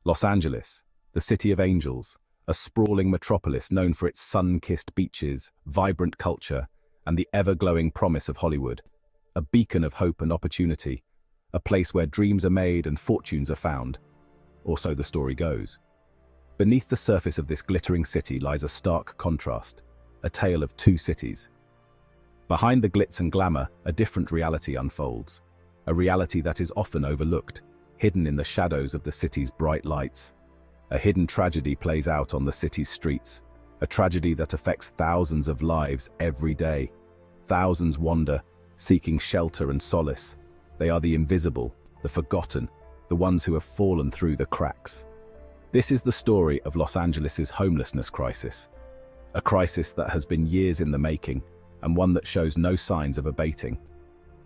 Los Angeles, the city of angels, a sprawling metropolis known for its sun-kissed beaches, vibrant culture, and the ever-glowing promise of Hollywood. A beacon of hope and opportunity, a place where dreams are made and fortunes are found. Or so the story goes. Beneath the surface of this glittering city lies a stark contrast, a tale of two cities. Behind the glitz and glamour, a different reality unfolds, a reality that is often overlooked, hidden in the shadows of the city's bright lights. A hidden tragedy plays out on the city's streets, a tragedy that affects thousands of lives every day. Thousands wander, seeking shelter and solace. They are the invisible, the forgotten, the ones who have fallen through the cracks. This is the story of Los Angeles's homelessness crisis, a crisis that has been years in the making and one that shows no signs of abating.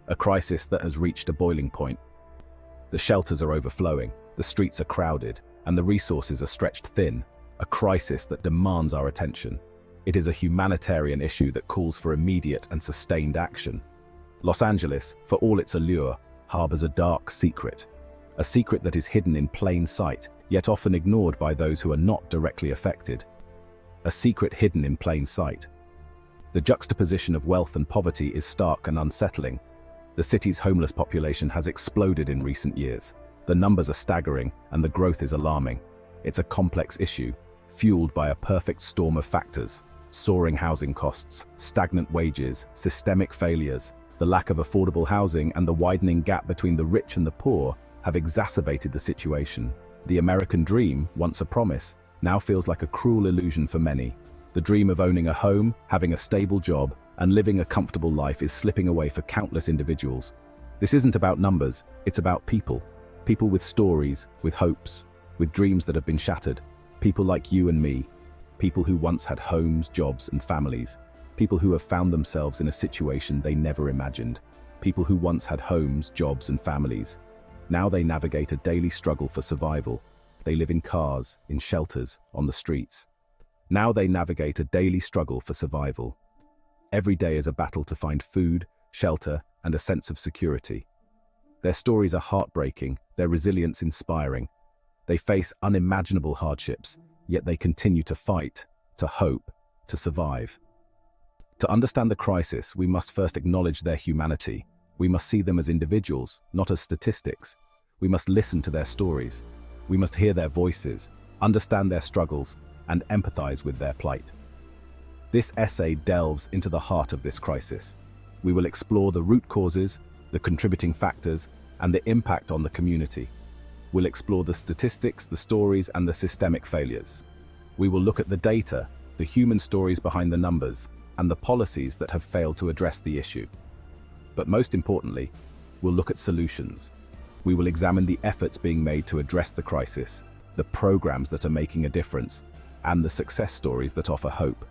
A crisis that has reached a boiling point. The shelters are overflowing, the streets are crowded, and the resources are stretched thin, a crisis that demands our attention. It is a humanitarian issue that calls for immediate and sustained action. Los Angeles, for all its allure, harbors a dark secret. A secret that is hidden in plain sight, yet often ignored by those who are not directly affected. A secret hidden in plain sight. The juxtaposition of wealth and poverty is stark and unsettling. The city's homeless population has exploded in recent years. The numbers are staggering, and the growth is alarming. It's a complex issue, fueled by a perfect storm of factors: soaring housing costs, stagnant wages, systemic failures. The lack of affordable housing and the widening gap between the rich and the poor have exacerbated the situation. The American dream, once a promise, now feels like a cruel illusion for many. The dream of owning a home, having a stable job, and living a comfortable life is slipping away for countless individuals. This isn't about numbers, it's about people. People with stories, with hopes, with dreams that have been shattered. People like you and me. People who once had homes, jobs, and families. People who have found themselves in a situation they never imagined. People who once had homes, jobs, and families. Now they navigate a daily struggle for survival. They live in cars, in shelters, on the streets. Now they navigate a daily struggle for survival. Every day is a battle to find food, shelter, and a sense of security. Their stories are heartbreaking, their resilience inspiring. They face unimaginable hardships, yet they continue to fight, to hope, to survive. To understand the crisis, we must first acknowledge their humanity. We must see them as individuals, not as statistics. We must listen to their stories. We must hear their voices, understand their struggles, and empathize with their plight. This essay delves into the heart of this crisis. We will explore the root causes, the contributing factors, and the impact on the community. We'll explore the statistics, the stories, and the systemic failures. We will look at the data, the human stories behind the numbers, and the policies that have failed to address the issue. But most importantly, we'll look at solutions. We will examine the efforts being made to address the crisis, the programs that are making a difference, and the success stories that offer hope.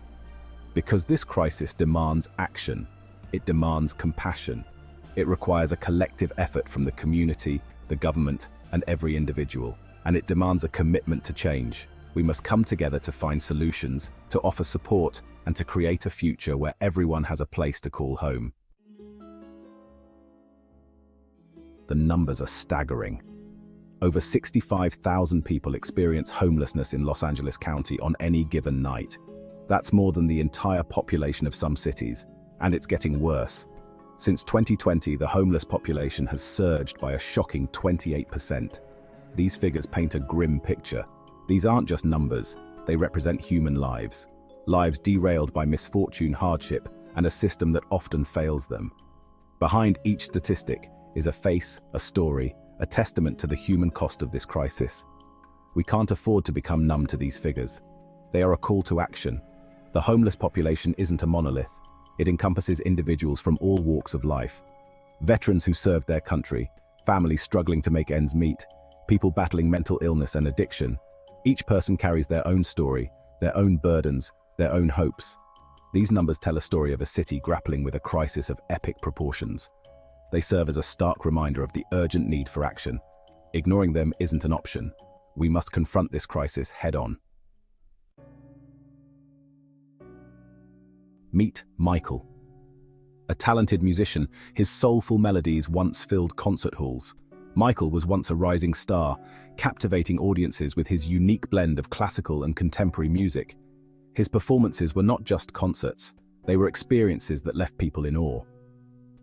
Because this crisis demands action. It demands compassion. It requires a collective effort from the community, the government, and every individual. And it demands a commitment to change. We must come together to find solutions, to offer support, and to create a future where everyone has a place to call home. The numbers are staggering. Over 65,000 people experience homelessness in Los Angeles County on any given night. That's more than the entire population of some cities, and it's getting worse. Since 2020, the homeless population has surged by a shocking 28%. These figures paint a grim picture. These aren't just numbers, they represent human lives. Lives derailed by misfortune, hardship, and a system that often fails them. Behind each statistic is a face, a story, a testament to the human cost of this crisis. We can't afford to become numb to these figures. They are a call to action. The homeless population isn't a monolith. It encompasses individuals from all walks of life. Veterans who served their country, families struggling to make ends meet, people battling mental illness and addiction. Each person carries their own story, their own burdens, their own hopes. These numbers tell a story of a city grappling with a crisis of epic proportions. They serve as a stark reminder of the urgent need for action. Ignoring them isn't an option. We must confront this crisis head-on. Meet Michael. A talented musician, his soulful melodies once filled concert halls. Michael was once a rising star, captivating audiences with his unique blend of classical and contemporary music. His performances were not just concerts, they were experiences that left people in awe.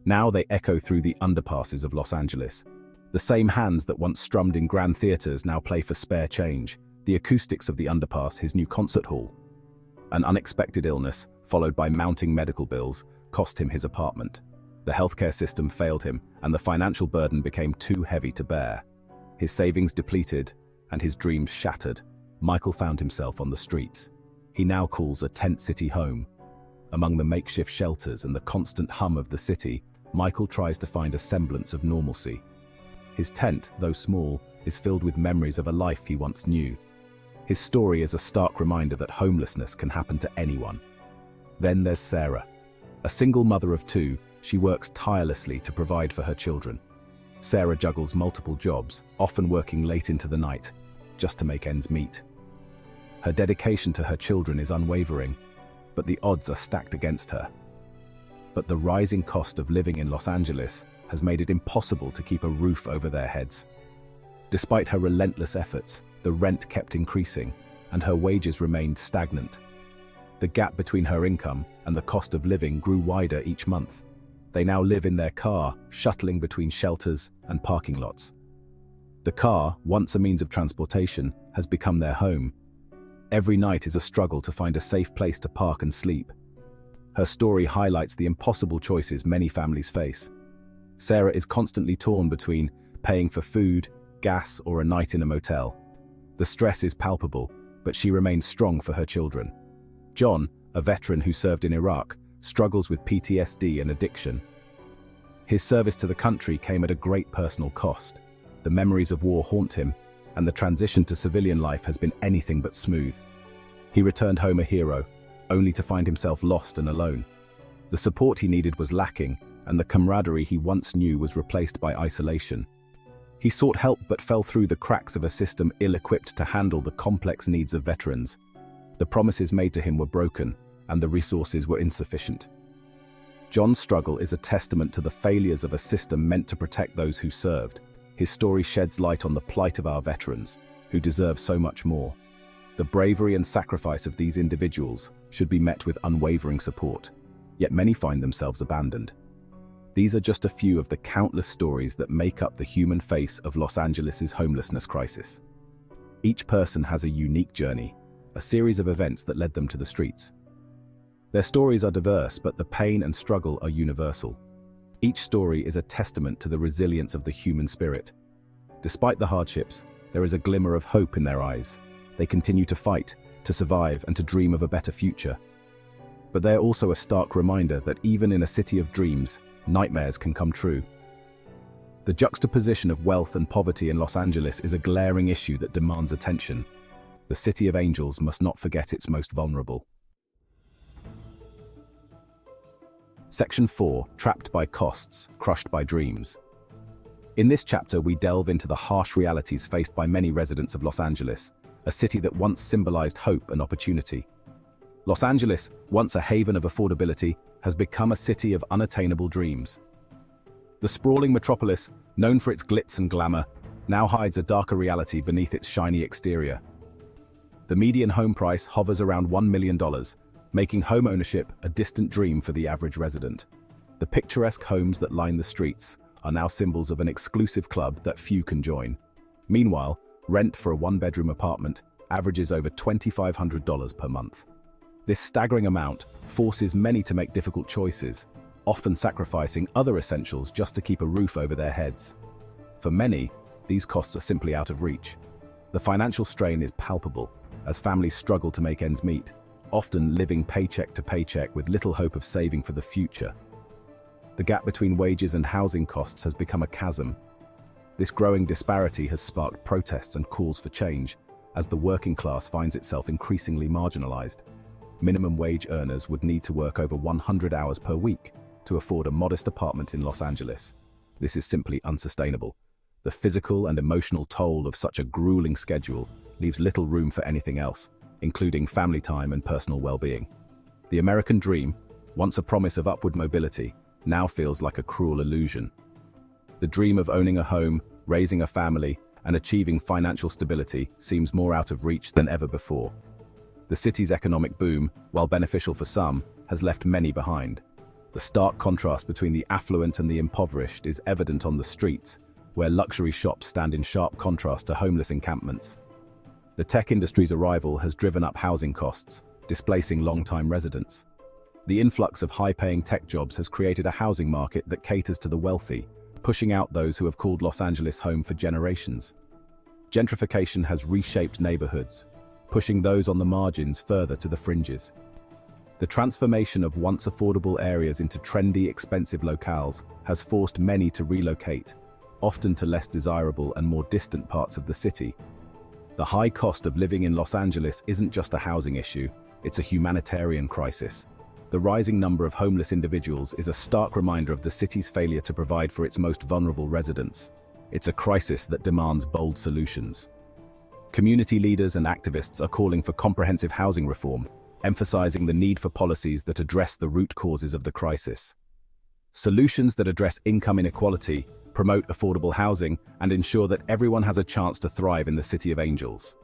Now they echo through the underpasses of Los Angeles. The same hands that once strummed in grand theaters now play for spare change. The acoustics of the underpass, his new concert hall. An unexpected illness, followed by mounting medical bills, cost him his apartment. The healthcare system failed him, and the financial burden became too heavy to bear. His savings depleted, and his dreams shattered. Michael found himself on the streets. He now calls a tent city home. Among the makeshift shelters and the constant hum of the city, Michael tries to find a semblance of normalcy. His tent, though small, is filled with memories of a life he once knew. His story is a stark reminder that homelessness can happen to anyone. Then there's Sarah. A single mother of two, she works tirelessly to provide for her children. Sarah juggles multiple jobs, often working late into the night, just to make ends meet. Her dedication to her children is unwavering, but the odds are stacked against her. But the rising cost of living in Los Angeles has made it impossible to keep a roof over their heads. Despite her relentless efforts, the rent kept increasing, and her wages remained stagnant. The gap between her income and the cost of living grew wider each month. They now live in their car, shuttling between shelters and parking lots. The car, once a means of transportation, has become their home. Every night is a struggle to find a safe place to park and sleep. Her story highlights the impossible choices many families face. Sarah is constantly torn between paying for food, gas, or a night in a motel. The stress is palpable, but she remains strong for her children. John, a veteran who served in Iraq, struggles with PTSD and addiction. His service to the country came at a great personal cost. The memories of war haunt him, and the transition to civilian life has been anything but smooth. He returned home a hero, only to find himself lost and alone. The support he needed was lacking, and the camaraderie he once knew was replaced by isolation. He sought help but fell through the cracks of a system ill-equipped to handle the complex needs of veterans. The promises made to him were broken, and the resources were insufficient. John's struggle is a testament to the failures of a system meant to protect those who served. His story sheds light on the plight of our veterans, who deserve so much more. The bravery and sacrifice of these individuals should be met with unwavering support, yet many find themselves abandoned. These are just a few of the countless stories that make up the human face of Los Angeles's homelessness crisis. Each person has a unique journey, a series of events that led them to the streets. Their stories are diverse, but the pain and struggle are universal. Each story is a testament to the resilience of the human spirit. Despite the hardships, there is a glimmer of hope in their eyes. They continue to fight, to survive, and to dream of a better future. But they're also a stark reminder that even in a city of dreams, nightmares can come true. The juxtaposition of wealth and poverty in Los Angeles is a glaring issue that demands attention. The City of Angels must not forget its most vulnerable. Section 4. Trapped by costs, crushed by dreams. In this chapter, we delve into the harsh realities faced by many residents of Los Angeles, a city that once symbolized hope and opportunity. Los Angeles, once a haven of affordability, has become a city of unattainable dreams. The sprawling metropolis, known for its glitz and glamour, now hides a darker reality beneath its shiny exterior. The median home price hovers around $1 million, making home ownership a distant dream for the average resident. The picturesque homes that line the streets are now symbols of an exclusive club that few can join. Meanwhile, rent for a one-bedroom apartment averages over $2,500 per month. This staggering amount forces many to make difficult choices, often sacrificing other essentials just to keep a roof over their heads. For many, these costs are simply out of reach. The financial strain is palpable as families struggle to make ends meet, often living paycheck to paycheck with little hope of saving for the future. The gap between wages and housing costs has become a chasm. This growing disparity has sparked protests and calls for change, as the working class finds itself increasingly marginalized. Minimum wage earners would need to work over 100 hours per week to afford a modest apartment in Los Angeles. This is simply unsustainable. The physical and emotional toll of such a grueling schedule leaves little room for anything else, including family time and personal well-being. The American dream, once a promise of upward mobility, now feels like a cruel illusion. The dream of owning a home, raising a family, and achieving financial stability seems more out of reach than ever before. The city's economic boom, while beneficial for some, has left many behind. The stark contrast between the affluent and the impoverished is evident on the streets, where luxury shops stand in sharp contrast to homeless encampments. The tech industry's arrival has driven up housing costs, displacing long-time residents. The influx of high-paying tech jobs has created a housing market that caters to the wealthy, pushing out those who have called Los Angeles home for generations. Gentrification has reshaped neighborhoods, pushing those on the margins further to the fringes. The transformation of once affordable areas into trendy, expensive locales has forced many to relocate, often to less desirable and more distant parts of the city. The high cost of living in Los Angeles isn't just a housing issue, it's a humanitarian crisis. The rising number of homeless individuals is a stark reminder of the city's failure to provide for its most vulnerable residents. It's a crisis that demands bold solutions. Community leaders and activists are calling for comprehensive housing reform, emphasizing the need for policies that address the root causes of the crisis. Solutions that address income inequality, promote affordable housing, and ensure that everyone has a chance to thrive in the City of Angels.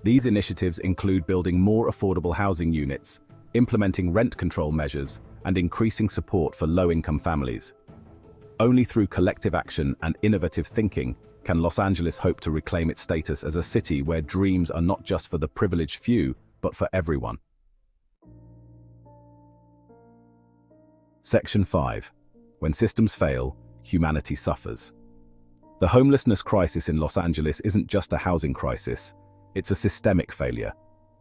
These initiatives include building more affordable housing units, implementing rent control measures, and increasing support for low-income families. Only through collective action and innovative thinking can Los Angeles hope to reclaim its status as a city where dreams are not just for the privileged few, but for everyone. Section 5. When systems fail, humanity suffers. The homelessness crisis in Los Angeles isn't just a housing crisis, it's a systemic failure.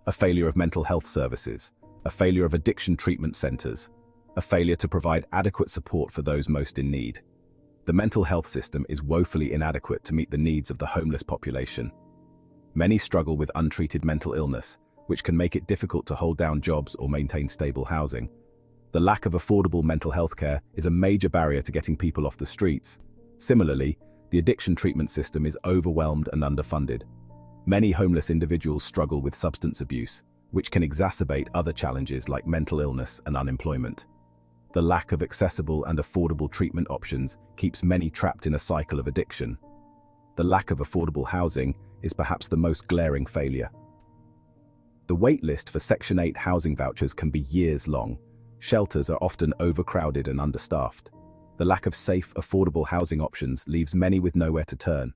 A failure of mental health services, a failure of addiction treatment centers, a failure to provide adequate support for those most in need. The mental health system is woefully inadequate to meet the needs of the homeless population. Many struggle with untreated mental illness, which can make it difficult to hold down jobs or maintain stable housing. The lack of affordable mental health care is a major barrier to getting people off the streets. Similarly, the addiction treatment system is overwhelmed and underfunded. Many homeless individuals struggle with substance abuse, which can exacerbate other challenges like mental illness and unemployment. The lack of accessible and affordable treatment options keeps many trapped in a cycle of addiction. The lack of affordable housing is perhaps the most glaring failure. The wait list for Section 8 housing vouchers can be years long. Shelters are often overcrowded and understaffed. The lack of safe, affordable housing options leaves many with nowhere to turn.